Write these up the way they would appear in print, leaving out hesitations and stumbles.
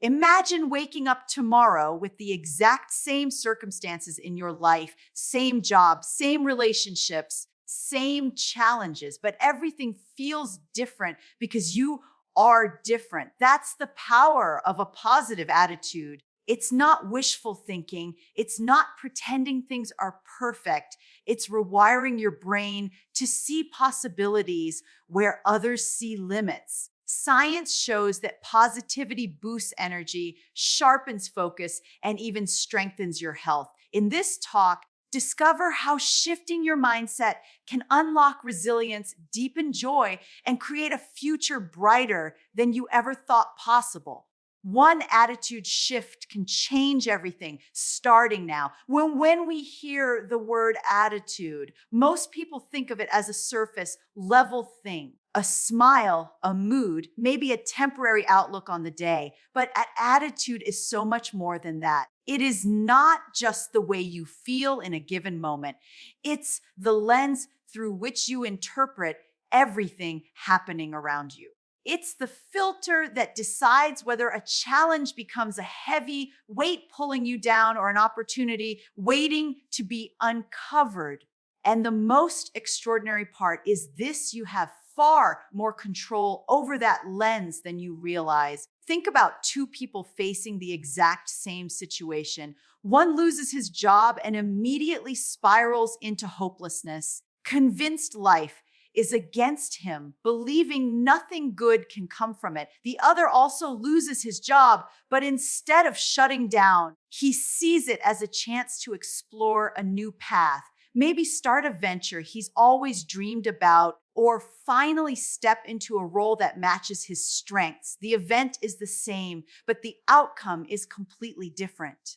Imagine waking up tomorrow with the exact same circumstances in your life, same job, same relationships, same challenges, but everything feels different because you are different. That's the power of a positive attitude. It's not wishful thinking. It's not pretending things are perfect. It's rewiring your brain to see possibilities where others see limits. Science shows that positivity boosts energy, sharpens focus, and even strengthens your health. In this talk, discover how shifting your mindset can unlock resilience, deepen joy, and create a future brighter than you ever thought possible. One attitude shift can change everything, starting now. When we hear the word attitude, most people think of it as a surface level thing. A smile, a mood, maybe a temporary outlook on the day, but an attitude is so much more than that. It is not just the way you feel in a given moment. It's the lens through which you interpret everything happening around you. It's the filter that decides whether a challenge becomes a heavy weight pulling you down or an opportunity waiting to be uncovered. And the most extraordinary part is this: you have far more control over that lens than you realize. Think about two people facing the exact same situation. One loses his job and immediately spirals into hopelessness, convinced life is against him, believing nothing good can come from it. The other also loses his job, but instead of shutting down, he sees it as a chance to explore a new path, maybe start a venture he's always dreamed about, or finally step into a role that matches his strengths. The event is the same, but the outcome is completely different.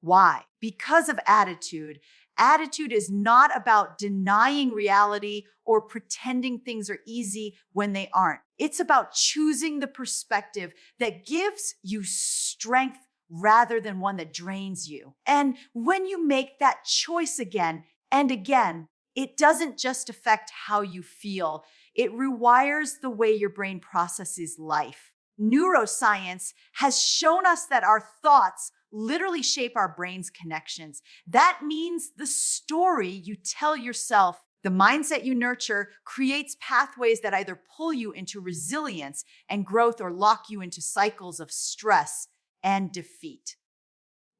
Why? Because of attitude. Attitude is not about denying reality or pretending things are easy when they aren't. It's about choosing the perspective that gives you strength rather than one that drains you. And when you make that choice again and again, it doesn't just affect how you feel. It rewires the way your brain processes life. Neuroscience has shown us that our thoughts literally shape our brain's connections. That means the story you tell yourself, the mindset you nurture, creates pathways that either pull you into resilience and growth or lock you into cycles of stress and defeat.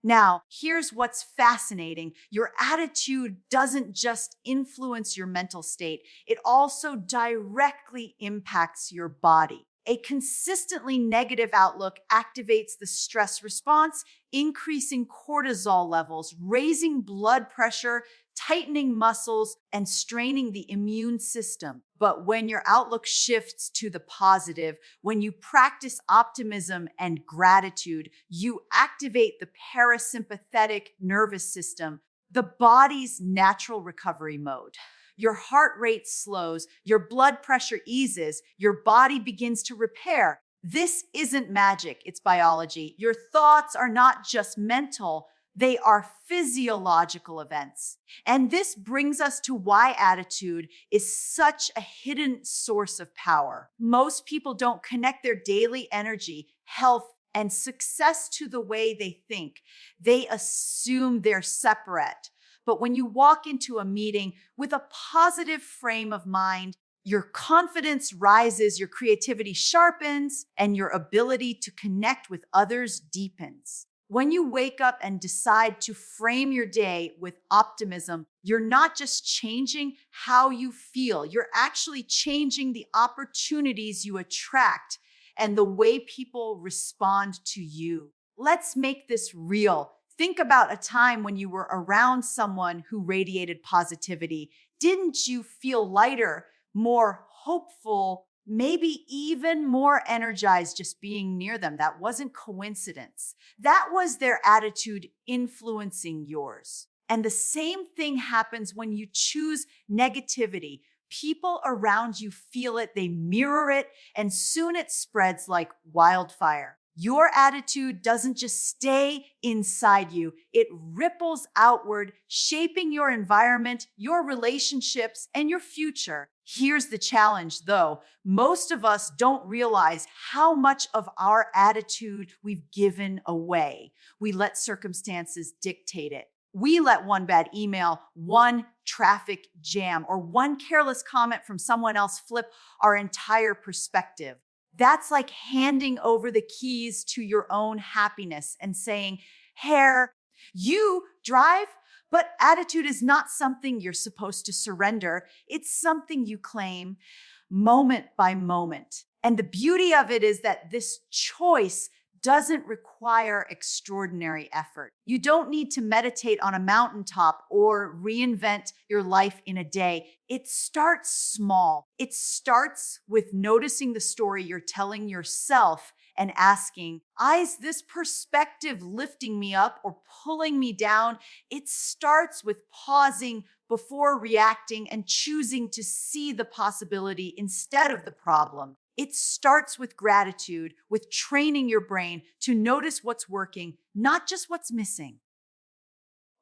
Now, here's what's fascinating. Your attitude doesn't just influence your mental state, it also directly impacts your body. A consistently negative outlook activates the stress response, increasing cortisol levels, raising blood pressure, tightening muscles, and straining the immune system. But when your outlook shifts to the positive, when you practice optimism and gratitude, you activate the parasympathetic nervous system, the body's natural recovery mode. Your heart rate slows, your blood pressure eases, your body begins to repair. This isn't magic, it's biology. Your thoughts are not just mental, they are physiological events. And this brings us to why attitude is such a hidden source of power. Most people don't connect their daily energy, health, and success to the way they think. They assume they're separate. But when you walk into a meeting with a positive frame of mind, your confidence rises, your creativity sharpens, and your ability to connect with others deepens. When you wake up and decide to frame your day with optimism, you're not just changing how you feel, you're actually changing the opportunities you attract and the way people respond to you. Let's make this real. Think about a time when you were around someone who radiated positivity. Didn't you feel lighter, more hopeful, maybe even more energized just being near them? That wasn't coincidence. That was their attitude influencing yours. And the same thing happens when you choose negativity. People around you feel it, they mirror it, and soon it spreads like wildfire. Your attitude doesn't just stay inside you, it ripples outward, shaping your environment, your relationships, and your future. Here's the challenge, though. Most of us don't realize how much of our attitude we've given away. We let circumstances dictate it. We let one bad email, one traffic jam, or one careless comment from someone else flip our entire perspective. That's like handing over the keys to your own happiness and saying, "Here, you drive," but attitude is not something you're supposed to surrender. It's something you claim moment by moment. And the beauty of it is that this choice doesn't require extraordinary effort. You don't need to meditate on a mountaintop or reinvent your life in a day. It starts small. It starts with noticing the story you're telling yourself and asking, is this perspective lifting me up or pulling me down? It starts with pausing before reacting and choosing to see the possibility instead of the problem. It starts with gratitude, with training your brain to notice what's working, not just what's missing.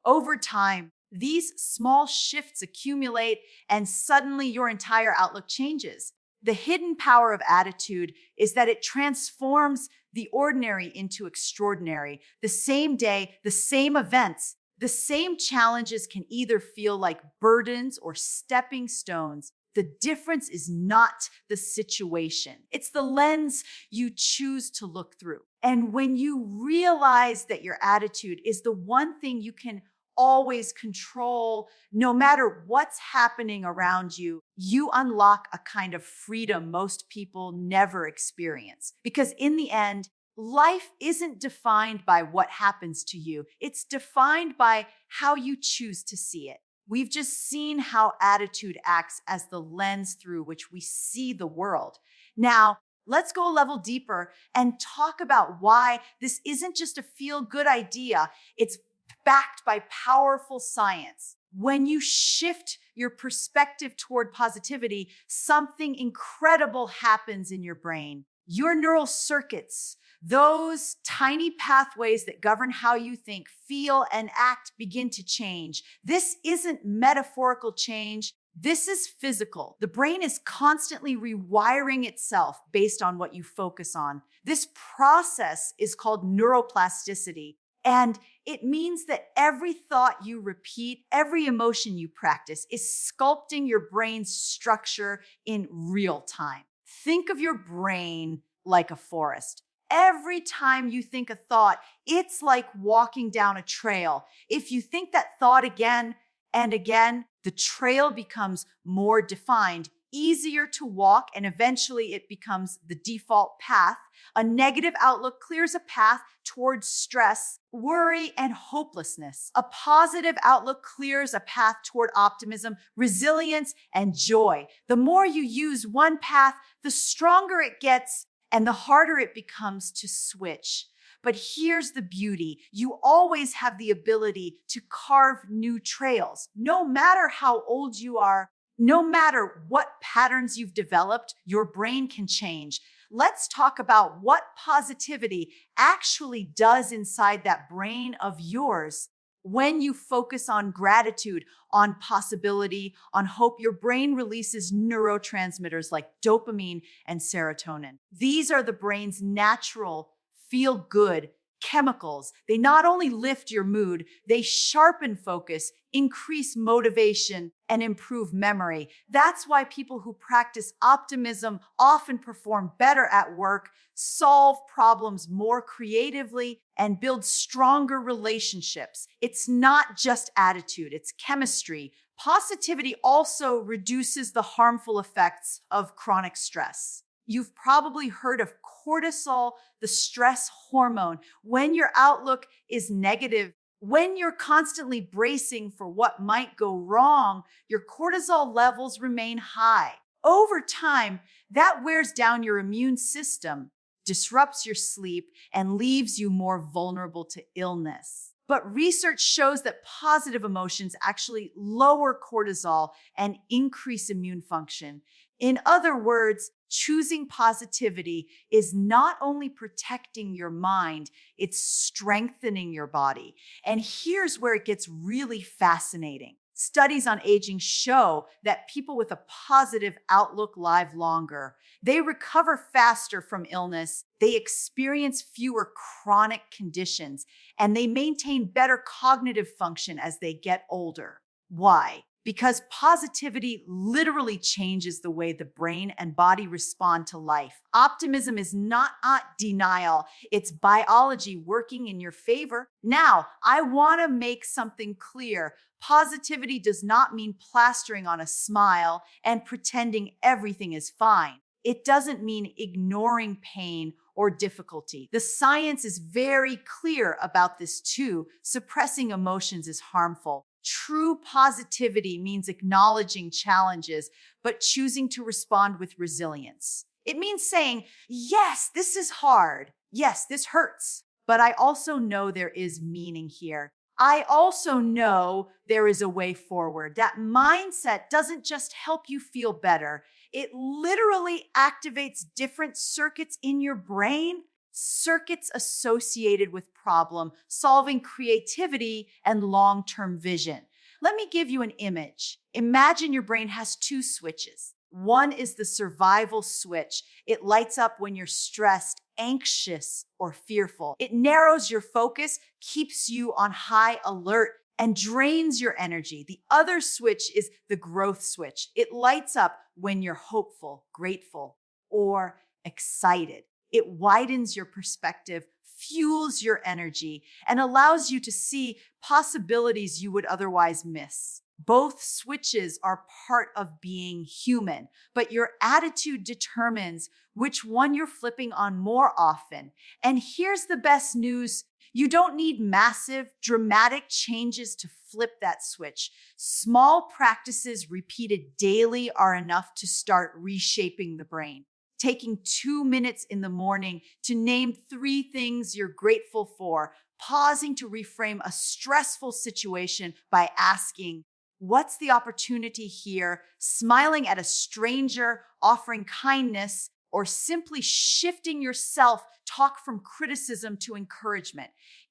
Over time, these small shifts accumulate and suddenly your entire outlook changes. The hidden power of attitude is that it transforms the ordinary into extraordinary. The same day, the same events, the same challenges can either feel like burdens or stepping stones. The difference is not the situation. It's the lens you choose to look through. And when you realize that your attitude is the one thing you can always control, no matter what's happening around you, you unlock a kind of freedom most people never experience. Because in the end, life isn't defined by what happens to you. It's defined by how you choose to see it. We've just seen how attitude acts as the lens through which we see the world. Now, let's go a level deeper and talk about why this isn't just a feel-good idea. It's backed by powerful science. When you shift your perspective toward positivity, something incredible happens in your brain. Your neural circuits, those tiny pathways that govern how you think, feel, and act, begin to change. This isn't metaphorical change. This is physical. The brain is constantly rewiring itself based on what you focus on. This process is called neuroplasticity. And it means that every thought you repeat, every emotion you practice is sculpting your brain's structure in real time. Think of your brain like a forest. Every time you think a thought, it's like walking down a trail. If you think that thought again and again, the trail becomes more defined, easier to walk, and eventually it becomes the default path. A negative outlook clears a path towards stress, worry, and hopelessness. A positive outlook clears a path toward optimism, resilience, and joy. The more you use one path, the stronger it gets and the harder it becomes to switch. But here's the beauty. You always have the ability to carve new trails. No matter how old you are, no matter what patterns you've developed, your brain can change. Let's talk about what positivity actually does inside that brain of yours. When you focus on gratitude, on possibility, on hope, your brain releases neurotransmitters like dopamine and serotonin. These are the brain's natural feel-good chemicals. They not only lift your mood, they sharpen focus, increase motivation, and improve memory. That's why people who practice optimism often perform better at work, solve problems more creatively, and build stronger relationships. It's not just attitude, it's chemistry. Positivity also reduces the harmful effects of chronic stress. You've probably heard of cortisol, the stress hormone. When your outlook is negative, when you're constantly bracing for what might go wrong, your cortisol levels remain high. Over time, that wears down your immune system, disrupts your sleep, and leaves you more vulnerable to illness. But research shows that positive emotions actually lower cortisol and increase immune function. In other words, choosing positivity is not only protecting your mind, it's strengthening your body. And here's where it gets really fascinating. Studies on aging show that people with a positive outlook live longer. They recover faster from illness, they experience fewer chronic conditions, and they maintain better cognitive function as they get older. Why? Because positivity literally changes the way the brain and body respond to life. Optimism is not denial, it's biology working in your favor. Now, I want to make something clear. Positivity does not mean plastering on a smile and pretending everything is fine. It doesn't mean ignoring pain or difficulty. The science is very clear about this too. Suppressing emotions is harmful. True positivity means acknowledging challenges, but choosing to respond with resilience. It means saying, yes, this is hard. Yes, this hurts. But I also know there is meaning here. I also know there is a way forward. That mindset doesn't just help you feel better. It literally activates different circuits in your brain, circuits associated with problem-solving creativity and long-term vision. Let me give you an image. Imagine your brain has two switches. One is the survival switch. It lights up when you're stressed, anxious, or fearful. It narrows your focus, keeps you on high alert, and drains your energy. The other switch is the growth switch. It lights up when you're hopeful, grateful, or excited. It widens your perspective, fuels your energy, and allows you to see possibilities you would otherwise miss. Both switches are part of being human, but your attitude determines which one you're flipping on more often. And here's the best news. You don't need massive, dramatic changes to flip that switch. Small practices repeated daily are enough to start reshaping the brain. Taking 2 minutes in the morning to name 3 things you're grateful for, pausing to reframe a stressful situation by asking, what's the opportunity here? Smiling at a stranger, offering kindness, or simply shifting your self-talk from criticism to encouragement.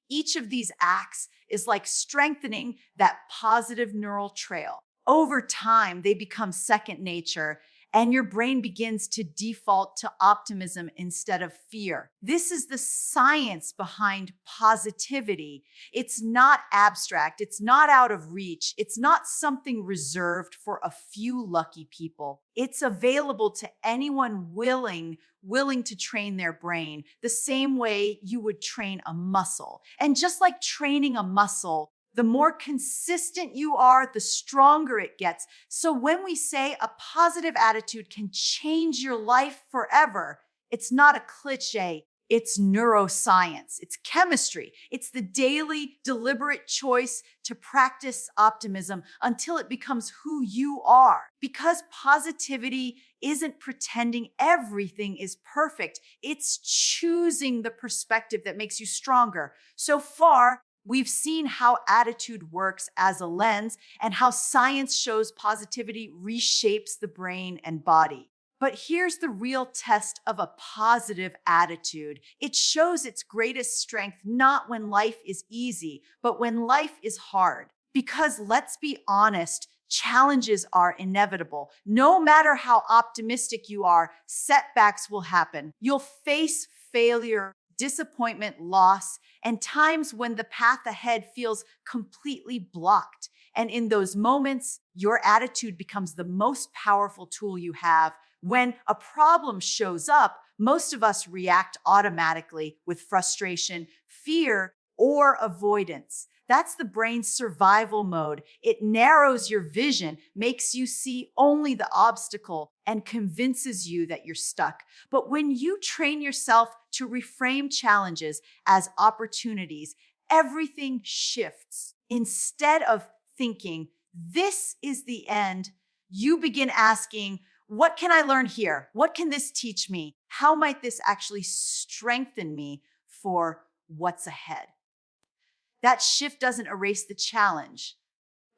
Each of these acts is like strengthening that positive neural trail. Over time, they become second nature, and your brain begins to default to optimism instead of fear. This is the science behind positivity. It's not abstract. It's not out of reach. It's not something reserved for a few lucky people. It's available to anyone willing to train their brain the same way you would train a muscle. And just like training a muscle, the more consistent you are, the stronger it gets. So when we say a positive attitude can change your life forever, it's not a cliche. It's neuroscience. It's chemistry. It's the daily, deliberate choice to practice optimism until it becomes who you are. Because positivity isn't pretending everything is perfect. It's choosing the perspective that makes you stronger. So far, we've seen how attitude works as a lens and how science shows positivity reshapes the brain and body. But here's the real test of a positive attitude. It shows its greatest strength not when life is easy, but when life is hard. Because let's be honest, challenges are inevitable. No matter how optimistic you are, setbacks will happen. You'll face failure, disappointment, loss, and times when the path ahead feels completely blocked. And in those moments, your attitude becomes the most powerful tool you have. When a problem shows up, most of us react automatically with frustration, fear, or avoidance. That's the brain's survival mode. It narrows your vision, makes you see only the obstacle, and convinces you that you're stuck. But when you train yourself to reframe challenges as opportunities, everything shifts. Instead of thinking, this is the end, you begin asking, what can I learn here? What can this teach me? How might this actually strengthen me for what's ahead? That shift doesn't erase the challenge,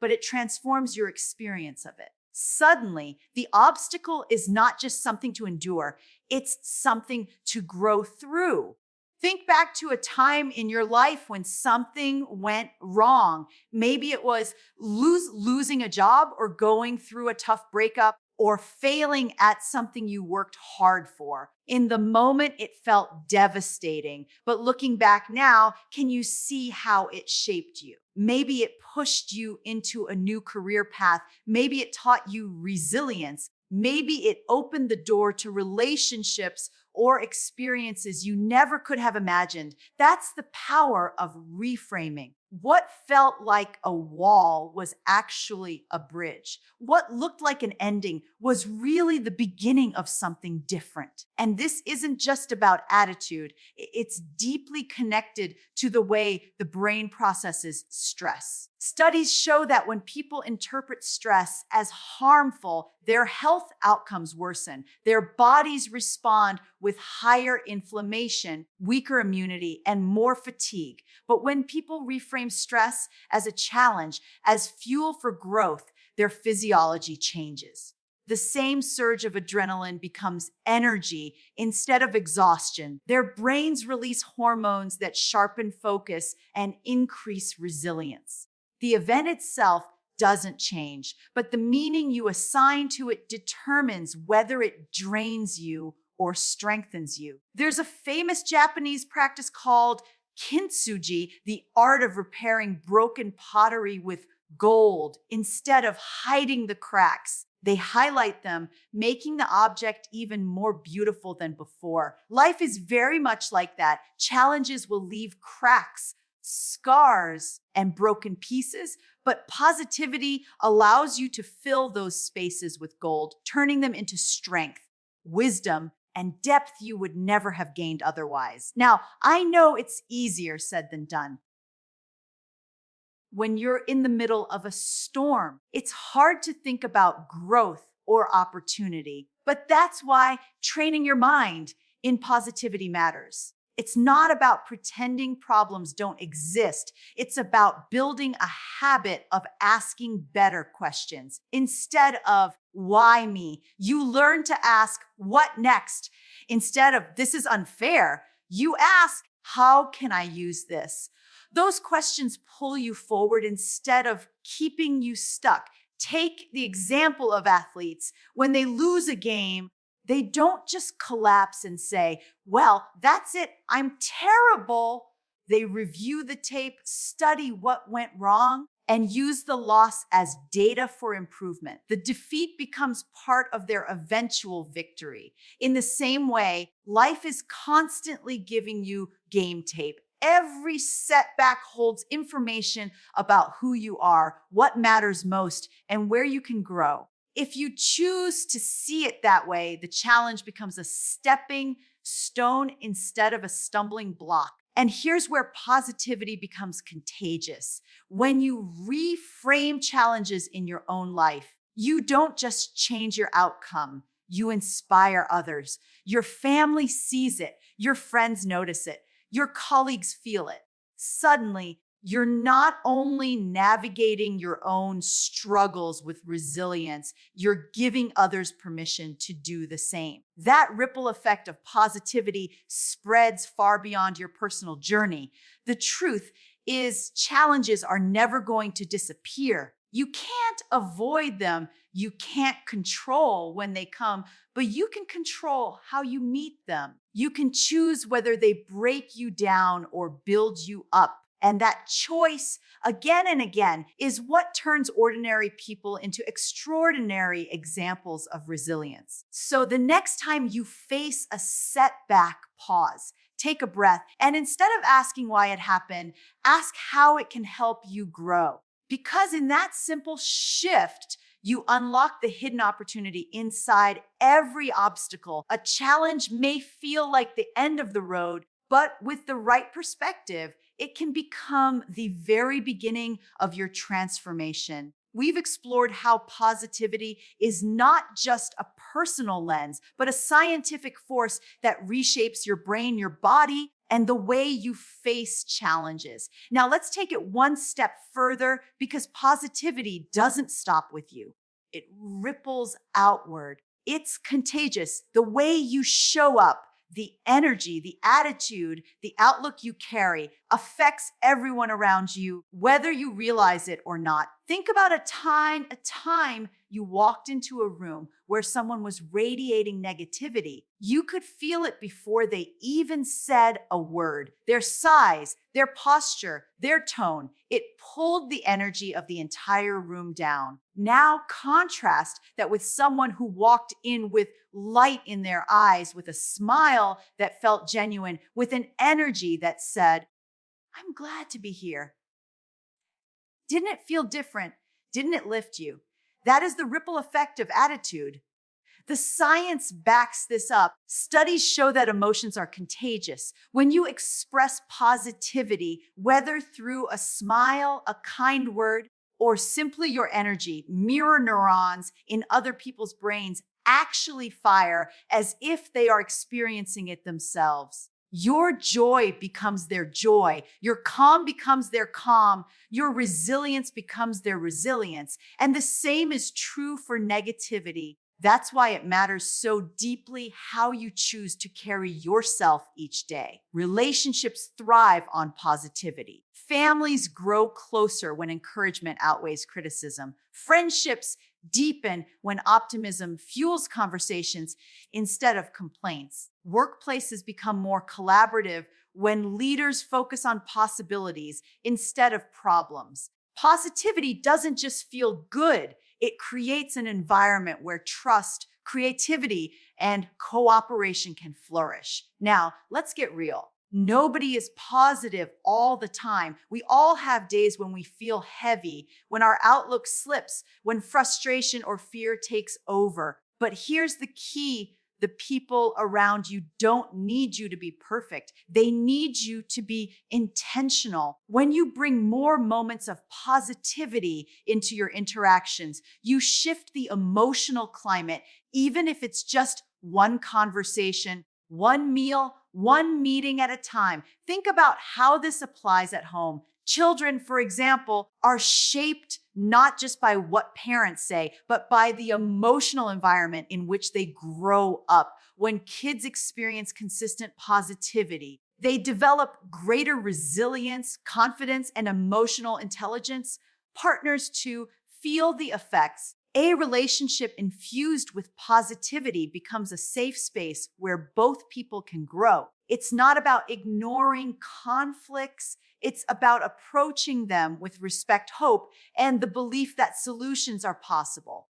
but it transforms your experience of it. Suddenly, the obstacle is not just something to endure, it's something to grow through. Think back to a time in your life when something went wrong. Maybe it was losing a job or going through a tough breakup or failing at something you worked hard for. In the moment, it felt devastating. But looking back now, can you see how it shaped you? Maybe it pushed you into a new career path. Maybe it taught you resilience. Maybe it opened the door to relationships or experiences you never could have imagined. That's the power of reframing. What felt like a wall was actually a bridge. What looked like an ending was really the beginning of something different. And this isn't just about attitude. It's deeply connected to the way the brain processes stress. Studies show that when people interpret stress as harmful, their health outcomes worsen. Their bodies respond with higher inflammation, weaker immunity, and more fatigue. But when people reframe stress as a challenge, as fuel for growth, their physiology changes. The same surge of adrenaline becomes energy instead of exhaustion. Their brains release hormones that sharpen focus and increase resilience. The event itself doesn't change, but the meaning you assign to it determines whether it drains you or strengthens you. There's a famous Japanese practice called kintsugi, the art of repairing broken pottery with gold instead of hiding the cracks. They highlight them, making the object even more beautiful than before. Life is very much like that. Challenges will leave cracks, scars, and broken pieces, but positivity allows you to fill those spaces with gold, turning them into strength, wisdom, and depth you would never have gained otherwise. Now, I know it's easier said than done. When you're in the middle of a storm, it's hard to think about growth or opportunity, but that's why training your mind in positivity matters. It's not about pretending problems don't exist. It's about building a habit of asking better questions. Instead of, why me? You learn to ask, what next? Instead of, this is unfair, you ask, how can I use this? Those questions pull you forward instead of keeping you stuck. Take the example of athletes. When they lose a game, they don't just collapse and say, well, that's it, I'm terrible. They review the tape, study what went wrong, and use the loss as data for improvement. The defeat becomes part of their eventual victory. In the same way, life is constantly giving you game tape. Every setback holds information about who you are, what matters most, and where you can grow. If you choose to see it that way, the challenge becomes a stepping stone instead of a stumbling block. And here's where positivity becomes contagious. When you reframe challenges in your own life, you don't just change your outcome, you inspire others. Your family sees it, your friends notice it, your colleagues feel it. Suddenly, you're not only navigating your own struggles with resilience, you're giving others permission to do the same. That ripple effect of positivity spreads far beyond your personal journey. The truth is, challenges are never going to disappear. You can't avoid them. You can't control when they come, but you can control how you meet them. You can choose whether they break you down or build you up. And that choice, again and again, is what turns ordinary people into extraordinary examples of resilience. So the next time you face a setback, pause, take a breath, and instead of asking why it happened, ask how it can help you grow. Because in that simple shift, you unlock the hidden opportunity inside every obstacle. A challenge may feel like the end of the road, but with the right perspective, it can become the very beginning of your transformation. We've explored how positivity is not just a personal lens, but a scientific force that reshapes your brain, your body, and the way you face challenges. Now let's take it one step further, because positivity doesn't stop with you. it ripples outward. It's contagious. The way you show up, the energy, the attitude, the outlook you carry affects everyone around you, whether you realize it or not. Think about a time you walked into a room where someone was radiating negativity. You could feel it before they even said a word. Their size, their posture, their tone, it pulled the energy of the entire room down. Now contrast that with someone who walked in with light in their eyes, with a smile that felt genuine, with an energy that said, "I'm glad to be here." Didn't it feel different? Didn't it lift you? That is the ripple effect of attitude. The science backs this up. Studies show that emotions are contagious. When you express positivity, whether through a smile, a kind word, or simply your energy, mirror neurons in other people's brains actually fire as if they are experiencing it themselves. Your joy becomes their joy. Your calm becomes their calm. Your resilience becomes their resilience. And the same is true for negativity. That's why it matters so deeply how you choose to carry yourself each day. Relationships thrive on positivity. Families grow closer when encouragement outweighs criticism. Friendships deepen when optimism fuels conversations instead of complaints. Workplaces become more collaborative when leaders focus on possibilities instead of problems. Positivity doesn't just feel good. It creates an environment where trust, creativity, and cooperation can flourish. Now, let's get real. Nobody is positive all the time. We all have days when we feel heavy, when our outlook slips, when frustration or fear takes over. But here's the key. The people around you don't need you to be perfect. They need you to be intentional. When you bring more moments of positivity into your interactions, you shift the emotional climate, even if it's just one conversation, one meal, one meeting at a time. Think about how this applies at home. Children, for example, are shaped not just by what parents say, but by the emotional environment in which they grow up. When kids experience consistent positivity, they develop greater resilience, confidence, and emotional intelligence. Partners too feel the effects. A relationship infused with positivity becomes a safe space where both people can grow. It's not about ignoring conflicts. It's about approaching them with respect, hope, and the belief that solutions are possible.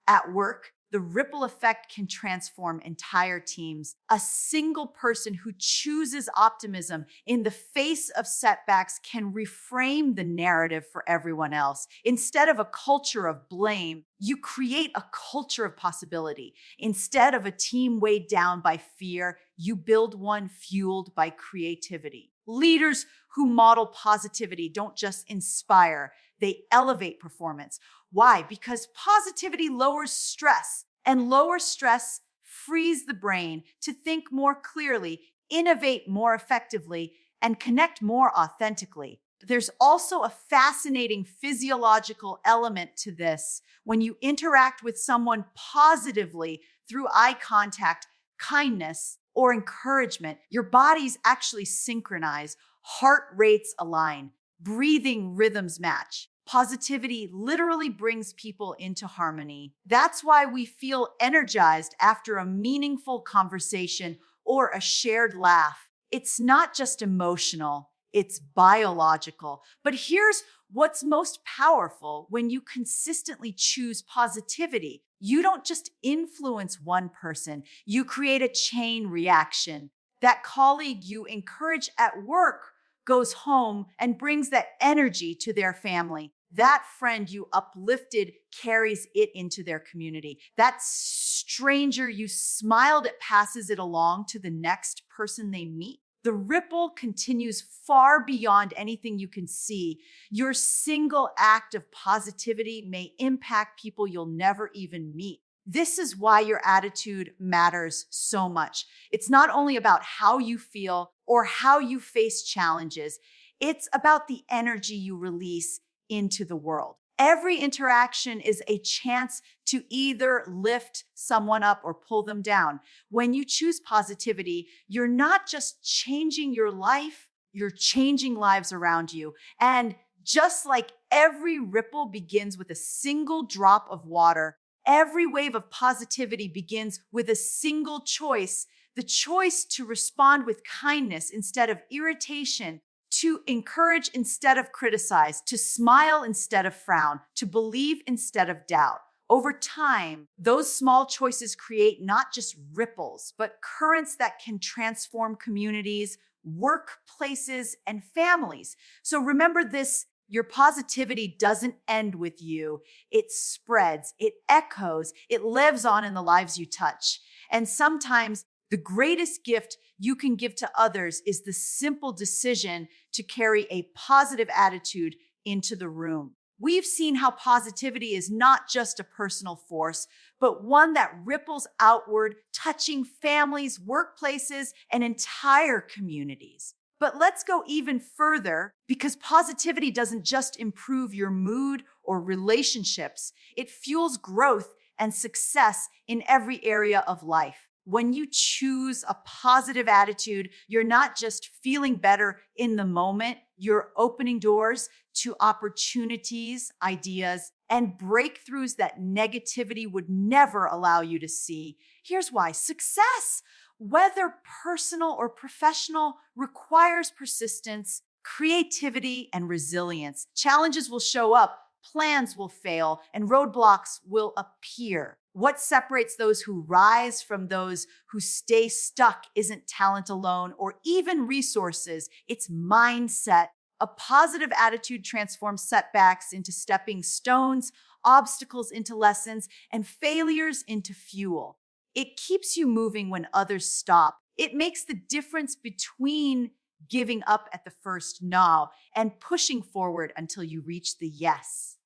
At work, the ripple effect can transform entire teams. A single person who chooses optimism in the face of setbacks can reframe the narrative for everyone else. Instead of a culture of blame, you create a culture of possibility. Instead of a team weighed down by fear, you build one fueled by creativity. Leaders who model positivity don't just inspire, they elevate performance. Why? Because positivity lowers stress, and lower stress frees the brain to think more clearly, innovate more effectively, and connect more authentically. There's also a fascinating physiological element to this. When you interact with someone positively through eye contact, kindness, or encouragement, your bodies actually synchronize, heart rates align, breathing rhythms match. Positivity literally brings people into harmony. That's why we feel energized after a meaningful conversation or a shared laugh. It's not just emotional, it's biological. But here's what's most powerful: when you consistently choose positivity, you don't just influence one person, you create a chain reaction. That colleague you encourage at work goes home and brings that energy to their family. That friend you uplifted carries it into their community. That stranger you smiled at passes it along to the next person they meet. The ripple continues far beyond anything you can see. Your single act of positivity may impact people you'll never even meet. This is why your attitude matters so much. It's not only about how you feel or how you face challenges, it's about the energy you release into the world. Every interaction is a chance to either lift someone up or pull them down. When you choose positivity, you're not just changing your life, you're changing lives around you. And just like every ripple begins with a single drop of water, every wave of positivity begins with a single choice, the choice to respond with kindness instead of irritation, to encourage instead of criticize, to smile instead of frown, to believe instead of doubt. Over time, those small choices create not just ripples, but currents that can transform communities, workplaces, and families. So remember this, your positivity doesn't end with you. It spreads, it echoes, it lives on in the lives you touch. And sometimes the greatest gift you can give to others is the simple decision to carry a positive attitude into the room. We've seen how positivity is not just a personal force, but one that ripples outward, touching families, workplaces, and entire communities. But let's go even further, because positivity doesn't just improve your mood or relationships. It fuels growth and success in every area of life. When you choose a positive attitude, you're not just feeling better in the moment, you're opening doors to opportunities, ideas, and breakthroughs that negativity would never allow you to see. Here's why. Success, whether personal or professional, requires persistence, creativity, and resilience. Challenges will show up, plans will fail, and roadblocks will appear. What separates those who rise from those who stay stuck isn't talent alone or even resources, it's mindset. A positive attitude transforms setbacks into stepping stones, obstacles into lessons, and failures into fuel. It keeps you moving when others stop. It makes the difference between giving up at the first no and pushing forward until you reach the yes.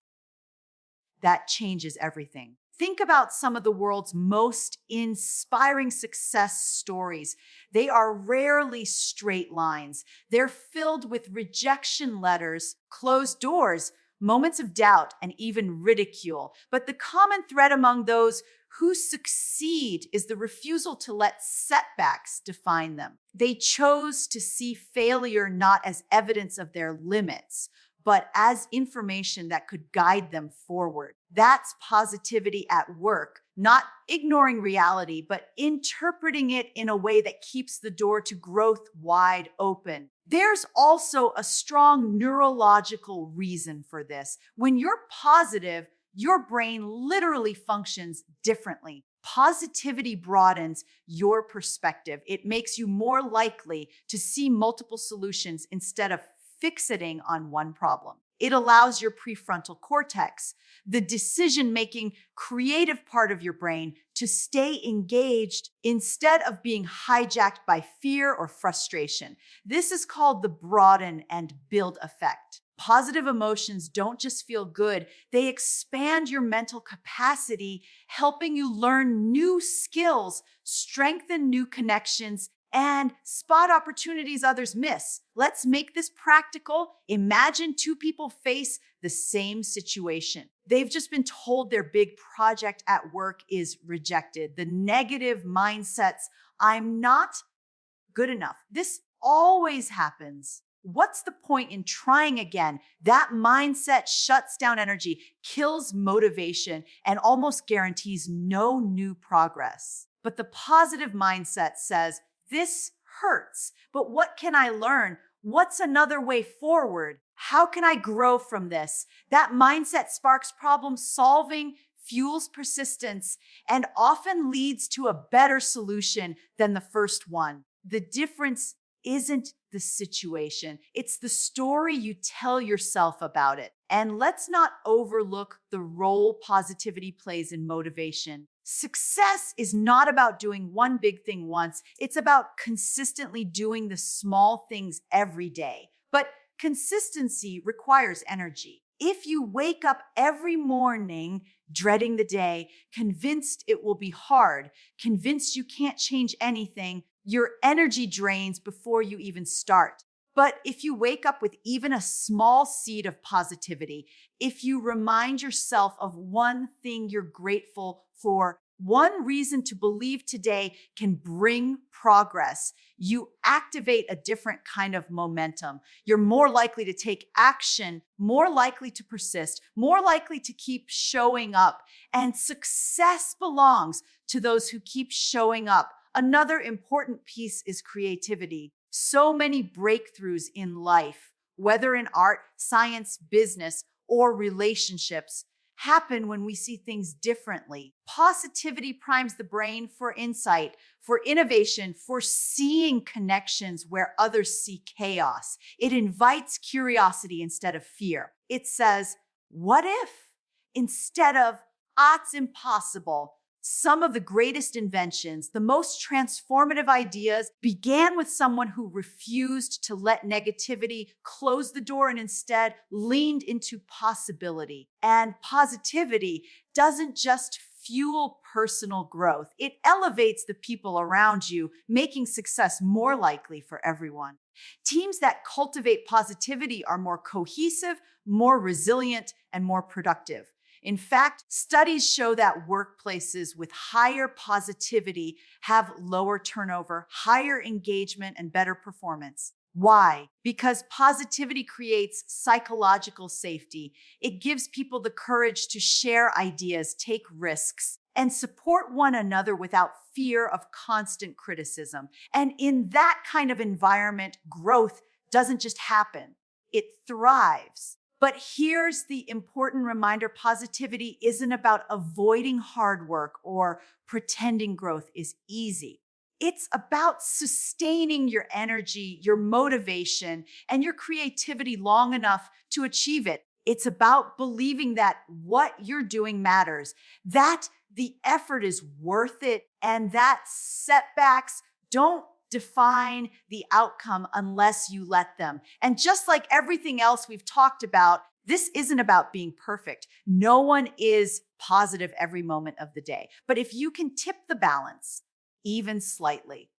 That changes everything. Think about some of the world's most inspiring success stories. They are rarely straight lines. They're filled with rejection letters, closed doors, moments of doubt, and even ridicule. But the common thread among those who succeed is the refusal to let setbacks define them. They chose to see failure not as evidence of their limits, but as information that could guide them forward. That's positivity at work, not ignoring reality, but interpreting it in a way that keeps the door to growth wide open. There's also a strong neurological reason for this. When you're positive, your brain literally functions differently. Positivity broadens your perspective. It makes you more likely to see multiple solutions instead of fixating on one problem. It allows your prefrontal cortex, the decision-making, creative part of your brain, to stay engaged instead of being hijacked by fear or frustration. This is called the broaden and build effect. Positive emotions don't just feel good, they expand your mental capacity, helping you learn new skills, strengthen new connections, and spot opportunities others miss. Let's make this practical. Imagine two people face the same situation. They've just been told their big project at work is rejected. The negative mindsets, I'm not good enough. This always happens. What's the point in trying again? That mindset shuts down energy, kills motivation, and almost guarantees no new progress. But the positive mindset says, this hurts, but what can I learn? What's another way forward? How can I grow from this? That mindset sparks problem solving, fuels persistence, and often leads to a better solution than the first one. The difference isn't the situation, it's the story you tell yourself about it. And let's not overlook the role positivity plays in motivation. Success is not about doing one big thing once. It's about consistently doing the small things every day. But consistency requires energy. If you wake up every morning dreading the day, convinced it will be hard, convinced you can't change anything, your energy drains before you even start. But if you wake up with even a small seed of positivity, if you remind yourself of one thing you're grateful for, one reason to believe today can bring progress, you activate a different kind of momentum. You're more likely to take action, more likely to persist, more likely to keep showing up. And success belongs to those who keep showing up. Another important piece is creativity. So many breakthroughs in life, whether in art, science, business, or relationships, happen when we see things differently. Positivity primes the brain for insight, for innovation, for seeing connections where others see chaos. It invites curiosity instead of fear. It says, what if? Instead of, it's impossible. Some of the greatest inventions, the most transformative ideas began with someone who refused to let negativity close the door and instead leaned into possibility. And positivity doesn't just fuel personal growth, it elevates the people around you, making success more likely for everyone. Teams that cultivate positivity are more cohesive, more resilient, and more productive. In fact, studies show that workplaces with higher positivity have lower turnover, higher engagement, and better performance. Why? Because positivity creates psychological safety. It gives people the courage to share ideas, take risks, and support one another without fear of constant criticism. And in that kind of environment, growth doesn't just happen, it thrives. But here's the important reminder: positivity isn't about avoiding hard work or pretending growth is easy. It's about sustaining your energy, your motivation, and your creativity long enough to achieve it. It's about believing that what you're doing matters, that the effort is worth it, and that setbacks don't define the outcome unless you let them. And just like everything else we've talked about, this isn't about being perfect. No one is positive every moment of the day. But if you can tip the balance, even slightly,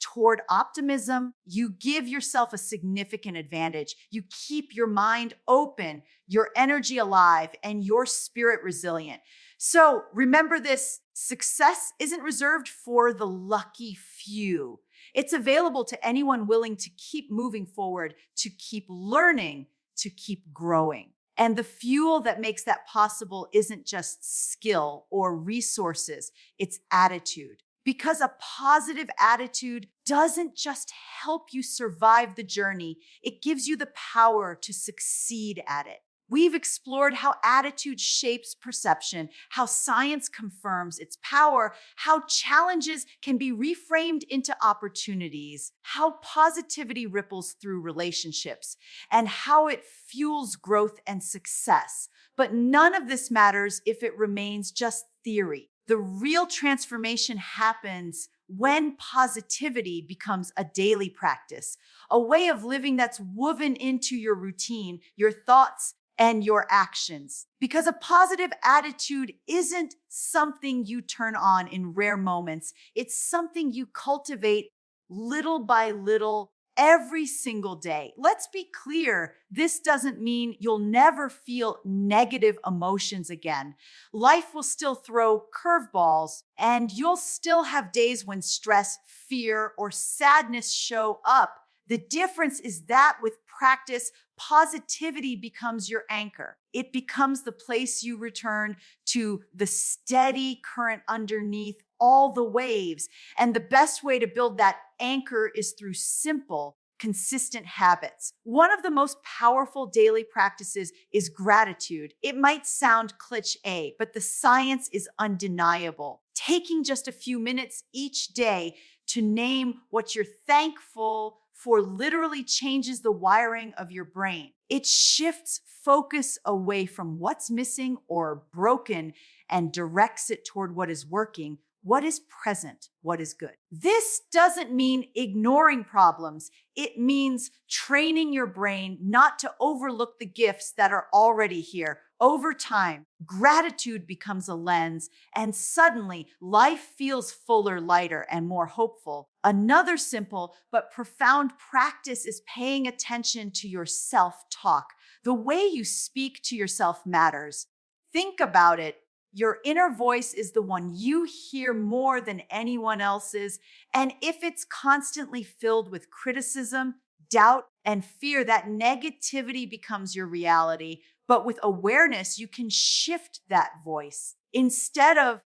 toward optimism, you give yourself a significant advantage. You keep your mind open, your energy alive, and your spirit resilient. So remember this: success isn't reserved for the lucky few. It's available to anyone willing to keep moving forward, to keep learning, to keep growing. And the fuel that makes that possible isn't just skill or resources, it's attitude. Because a positive attitude doesn't just help you survive the journey, it gives you the power to succeed at it. We've explored how attitude shapes perception, how science confirms its power, how challenges can be reframed into opportunities, how positivity ripples through relationships, and how it fuels growth and success. But none of this matters if it remains just theory. The real transformation happens when positivity becomes a daily practice, a way of living that's woven into your routine, your thoughts, and your actions. Because a positive attitude isn't something you turn on in rare moments. It's something you cultivate little by little every single day. Let's be clear, this doesn't mean you'll never feel negative emotions again. Life will still throw curveballs, and you'll still have days when stress, fear, or sadness show up. The difference is that with practice, positivity becomes your anchor. It becomes the place you return to, the steady current underneath all the waves. And the best way to build that anchor is through simple, consistent habits. One of the most powerful daily practices is gratitude. It might sound cliché, but the science is undeniable. Taking just a few minutes each day to name what you're thankful for literally changes the wiring of your brain. It shifts focus away from what's missing or broken and directs it toward what is working, what is present, what is good. This doesn't mean ignoring problems. It means training your brain not to overlook the gifts that are already here. Over time, gratitude becomes a lens, and suddenly life feels fuller, lighter, and more hopeful. Another simple but profound practice is paying attention to your self-talk. The way you speak to yourself matters. Think about it. Your inner voice is the one you hear more than anyone else's, and if it's constantly filled with criticism, doubt, and fear, that negativity becomes your reality. But with awareness, you can shift that voice. Instead of,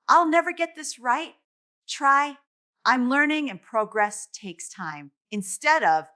I'll never get this right, try, I'm learning and progress takes time. Instead of,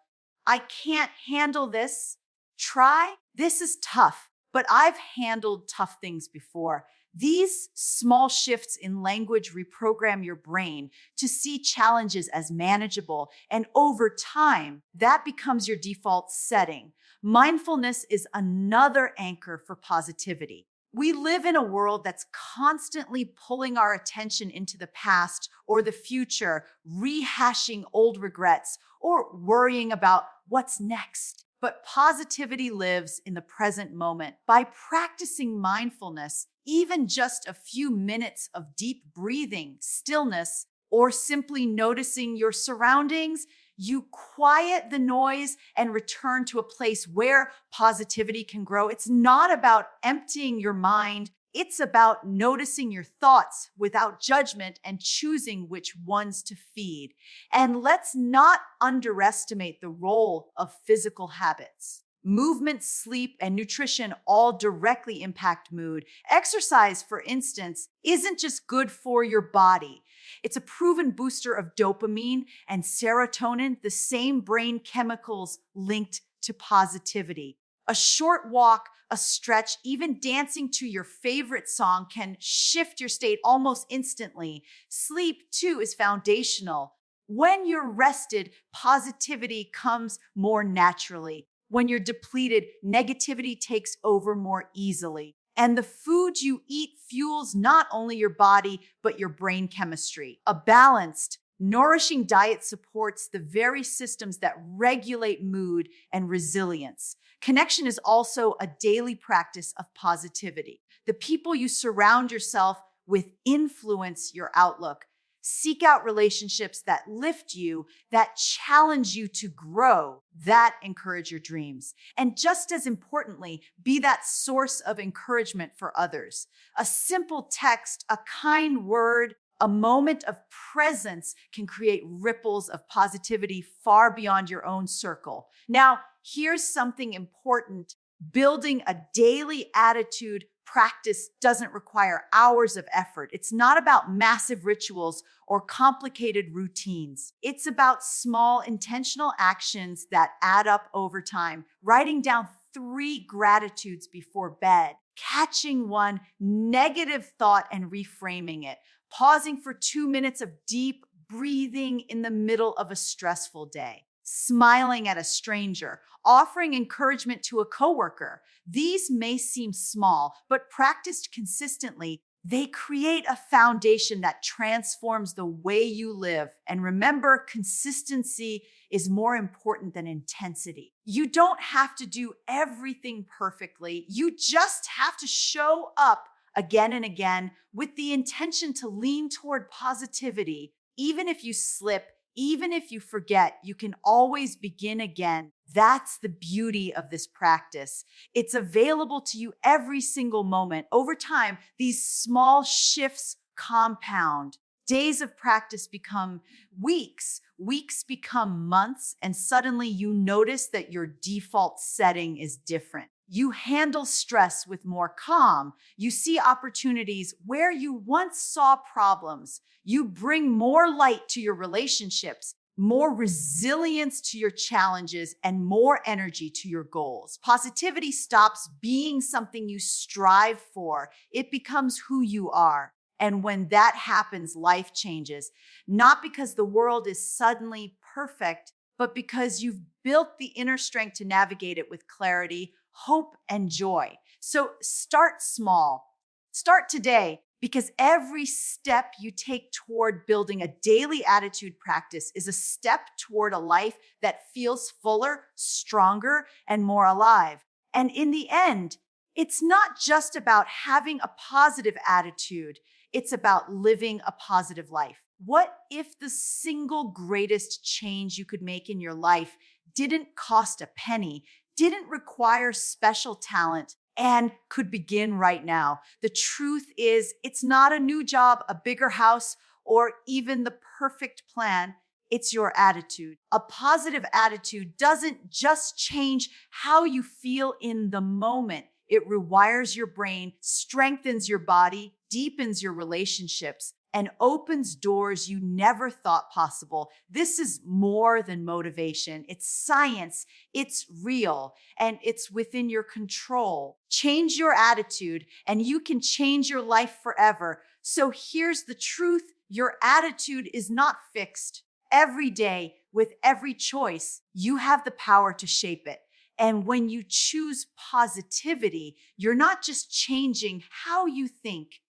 I can't handle this, try, this is tough, but I've handled tough things before. These small shifts in language reprogram your brain to see challenges as manageable, and over time, that becomes your default setting. Mindfulness is another anchor for positivity. We live in a world that's constantly pulling our attention into the past or the future, rehashing old regrets or worrying about what's next. But positivity lives in the present moment. By practicing mindfulness, even just a few minutes of deep breathing, stillness, or simply noticing your surroundings, you quiet the noise and return to a place where positivity can grow. It's not about emptying your mind. It's about noticing your thoughts without judgment and choosing which ones to feed. And let's not underestimate the role of physical habits. Movement, sleep, and nutrition all directly impact mood. Exercise, for instance, isn't just good for your body. It's a proven booster of dopamine and serotonin, the same brain chemicals linked to positivity. A short walk, a stretch, even dancing to your favorite song can shift your state almost instantly. Sleep, too, is foundational. When you're rested, positivity comes more naturally. When you're depleted, negativity takes over more easily. And the food you eat fuels not only your body, but your brain chemistry. A balanced, nourishing diet supports the very systems that regulate mood and resilience. Connection is also a daily practice of positivity. The people you surround yourself with influence your outlook. Seek out relationships that lift you, that challenge you to grow, that encourage your dreams. And just as importantly, be that source of encouragement for others. A simple text, a kind word, a moment of presence can create ripples of positivity far beyond your own circle. Now, here's something important. Building a daily attitude practice doesn't require hours of effort. It's not about massive rituals or complicated routines. It's about small intentional actions that add up over time. Writing down 3 gratitudes before bed, catching one negative thought and reframing it, pausing for 2 minutes of deep breathing in the middle of a stressful day, smiling at a stranger, offering encouragement to a coworker. These may seem small, but practiced consistently, they create a foundation that transforms the way you live. And remember, consistency is more important than intensity. You don't have to do everything perfectly. You just have to show up again and again with the intention to lean toward positivity. Even if you slip, even if you forget, you can always begin again. That's the beauty of this practice. It's available to you every single moment. Over time, these small shifts compound. Days of practice become weeks, weeks become months, and suddenly you notice that your default setting is different. You handle stress with more calm. You see opportunities where you once saw problems. You bring more light to your relationships, more resilience to your challenges, and more energy to your goals. Positivity stops being something you strive for. It becomes who you are. And when that happens, life changes, not because the world is suddenly perfect, but because you've built the inner strength to navigate it with clarity, hope, and joy. So start small. Start today, because every step you take toward building a daily attitude practice is a step toward a life that feels fuller, stronger, and more alive. And in the end, It's not just about having a positive attitude, it's about living a positive life. What if the single greatest change you could make in your life didn't cost a penny, didn't require special talent, and could begin right now? The truth is, it's not a new job, a bigger house, or even the perfect plan. It's your attitude. A positive attitude doesn't just change how you feel in the moment. It rewires your brain, strengthens your body, deepens your relationships, and opens doors you never thought possible. This is more than motivation. It's science. It's real, and it's within your control. Change your attitude, and you can change your life forever. So here's the truth. Your attitude is not fixed. Every day, with every choice, you have the power to shape it. And when you choose positivity, you're not just changing how you think,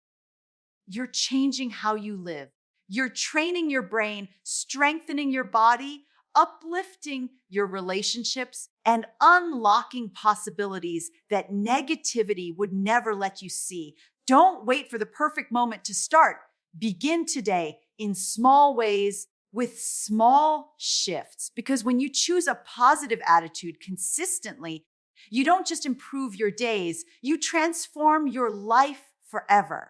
you're changing how you live. You're training your brain, strengthening your body, uplifting your relationships, and unlocking possibilities that negativity would never let you see. Don't wait for the perfect moment to start. Begin today in small ways, with small shifts. Because when you choose a positive attitude consistently, you don't just improve your days, you transform your life forever.